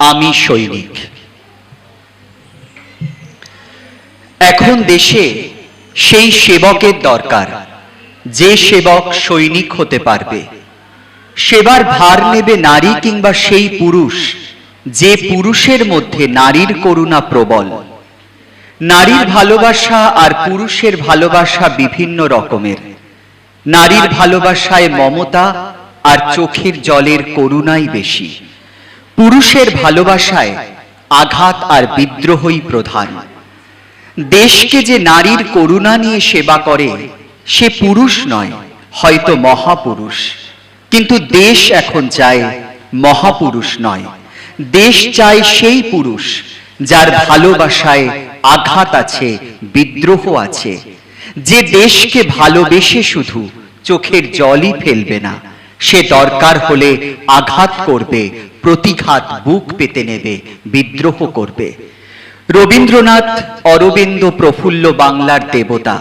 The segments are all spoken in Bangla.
আমি সৈনিক। এখন দেশে সেই সেবকের দরকার যে সেবক সৈনিক হতে পারবে। সেবার ভার নেবে নারী কিংবা সেই পুরুষ যে পুরুষের মধ্যে নারীর করুণা প্রবল। নারীর ভালোবাসা আর পুরুষের ভালোবাসা বিভিন্ন রকমের। নারীর ভালোবাসায় মমতা আর চোখের জলের করুণাই বেশি। পুরুষের ভালোবাসায় আঘাত আর বিদ্রোহই প্রধান। দেশকে যে নারীর করুণা নিয়ে সেবা করে সে পুরুষ নয়, হয়তো মহাপুরুষ। কিন্তু দেশ এখন চায় মহাপুরুষ নয়, দেশ চায় সেই পুরুষ যার ভালোবাসায় আঘাত আছে, বিদ্রোহ আছে, যে দেশকে ভালোবেসে শুধু চোখের জলই ফেলবে না, সে দরকার হলে আঘাত করবে, প্রতিঘাত বুক পেতে নেবে, বিদ্রোহ করবে। রবীন্দ্রনাথ, অরবিন্দ, প্রফুল্ল বাংলার দেবতা।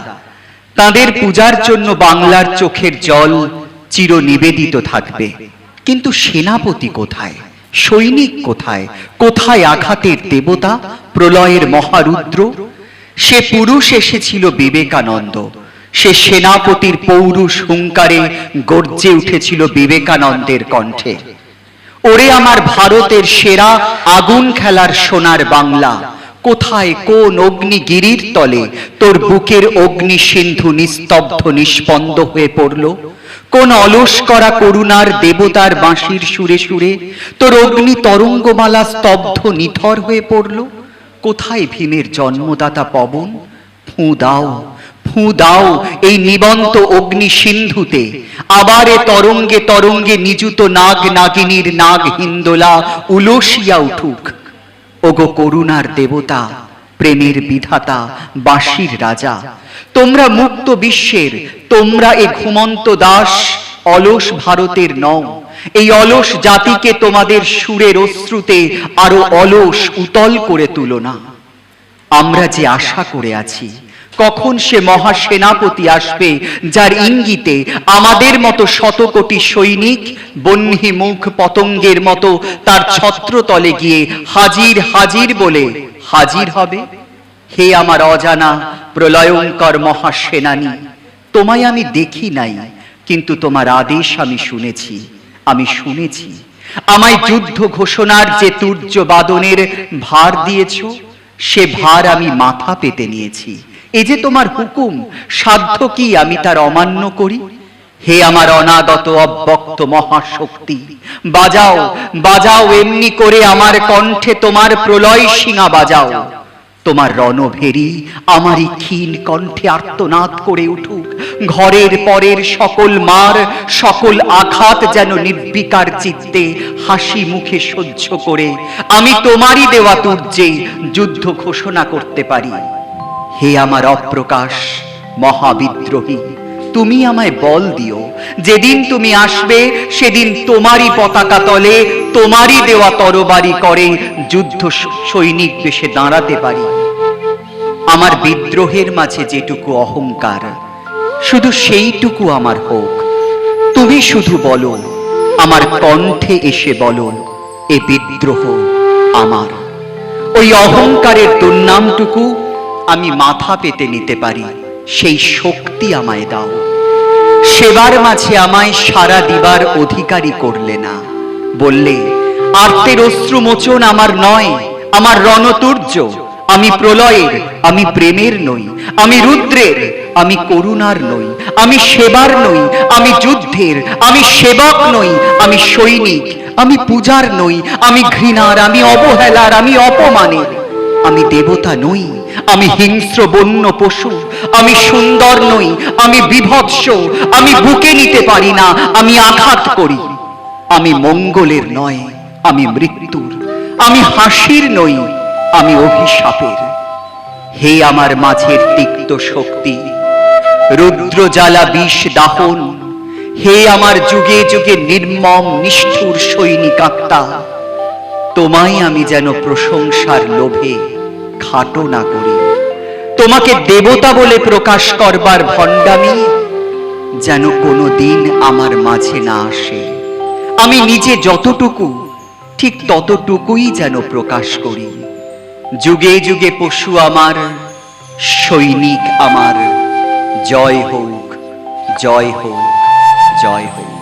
তাদের পূজার জন্য বাংলার চোখের জল চির নিবেদিত থাকবে। কিন্তু সেনাপতি কোথায়, সৈনিক কোথায়? কোথায় আঘাতের দেবতা, প্রলয়ের মহারুদ্র? সে পুরুষ এসেছিল বিবেকানন্দ, সে সেনাপতির পৌরুষ হুঙ্কারে গর্জে উঠেছিল বিবেকানন্দের কণ্ঠে। ওরে আমার ভারতের সেরা আগুন খেলার সোনার বাংলা, কোথায় কোন অগ্নিগিরির তলে তোর বুকের অগ্নি সিন্ধু নিস্তব্ধ নিস্পন্দ হয়ে পড়ল? কোন অলস করা করুণার দেবতার বাঁশির সুরে সুরে তোর অগ্নি তরঙ্গমালা স্তব্ধ নিথর হয়ে পড়ল? কোথায় ভীমের জন্মদাতা পবন? ফুঁ দাও, ফুঁ দাও এই নিবন্ত অগ্নি সিন্ধুতে, আবার এ তরঙ্গে তরঙ্গে নিযুত নাগ নাগিনীর নাগ হিন্দোলা উলসিয়া উঠুক। ওগো করুণার দেবতা, প্রেমের বিধাতা, বাঁশির রাজা, তোমরা মুক্ত বিশ্বের, তোমরা এ ঘুমন্ত দাস, অলস ভারতের নও। এই অলস জাতিকে তোমাদের সুরের অশ্রুতে আরো অলস উতল করে তুলো না। আমরা যে আশা করে আছি কখন সে মহাসেনাপতি আসবে, যার ইঙ্গিতে আমাদের মতো শত কোটি সৈনিক বহ্নি মুখ পতঙ্গের মতো তার ছত্রতলে গিয়ে হাজির হাজির বলে হাজির হবে। হে আমার অজানা প্রলয়ঙ্কর মহাসেনানী, তোমায় আমি দেখি নাই, কিন্তু তোমার আদেশ আমি শুনেছি, আমি শুনেছি। আমায় যুদ্ধ ঘোষণার যে তুর্য বাদনের ভার দিয়েছ, সে ভার আমি মাথা পেতে নিয়েছি। এ যে তোমার হুকুম, সাধ্য কি আমি তার অমান্য করি? হে আমার অনাগত অব্যক্ত মহাশক্তি, বাজাও বাজাও এমনি করে আমার কণ্ঠে তোমার প্রলয় শিঙা বাজাও। তোমার রণভেরি আমারই ক্ষীণ কণ্ঠে আর্তনাদ করে উঠুক। ঘরের পরের সকল মার, সকল আঘাত যেন নির্বিকার চিত্তে হাসি মুখে সহ্য করে আমি তোমারই দেওয়া তুর্যে যুদ্ধ ঘোষণা করতে পারি। হে আমার অপ্রকাশ মহাবিদ্রোহী, তুমি আমায় বল দিও, যেদিন তুমি আসবে সেদিন তোমারই পতাকা তলে তোমারই দেওয়া তরবারি করে যুদ্ধ সৈনিক বেশে দাঁড়াতে পারি। আমার বিদ্রোহের মাঝে যেটুকু অহংকার, শুধু সেইটুকু আমার হোক। তুমি শুধু বলো, আমার কণ্ঠে এসে বলো, এ বিদ্রোহ আমার। ওই অহংকারের দুর্নামটুকু আমি মাথা পেতে নিতে পারি, সেই শক্তি আমায় দাও। সেবার মাঝে আমায় সারা দিবার অধিকারী করলে না, বললে আর্তের অশ্রুমোচন আমার নয়, আমার রণতুর্য। আমি প্রলয়ের, আমি প্রেমের নই, আমি রুদ্রের, আমি করুণার নই, আমি সেবার নই, আমি যুদ্ধের, আমি সেবক নই, আমি সৈনিক, আমি পূজার নই, আমি ঘৃণার, আমি অবহেলার, আমি অপমানের। আমি দেবতা নই, আমি হিংস্র বন্য পশু, আমি সুন্দর নই, আমি বিভৎস, আমি বুকে নিতে পারি না, আমি আঘাত করি। আমি মঙ্গলের নয়, আমি মৃত্যুর, আমি হাসির নই, আমি অভিশাপের। হে আমার মাঝের তিক্ত শক্তি, রুদ্র জ্বালা বিষ দাহন, হে আমার যুগে যুগে নির্মম নিষ্ঠুর সৈনিক আত্মা, তোমায় আমি যেন প্রশংসার লোভে খাটো না করি। তোমাকে দেবতা বলে প্রকাশ করবার ভণ্ডামি যেন কোনোদিন আমার মাঝে না আসে। আমি নিজে যতটুকু ঠিক ততটুকুই যেন প্রকাশ করি। যুগে যুগে পশু আমার, সৈনিক আমার, জয় হোক, জয় হোক, জয় হোক।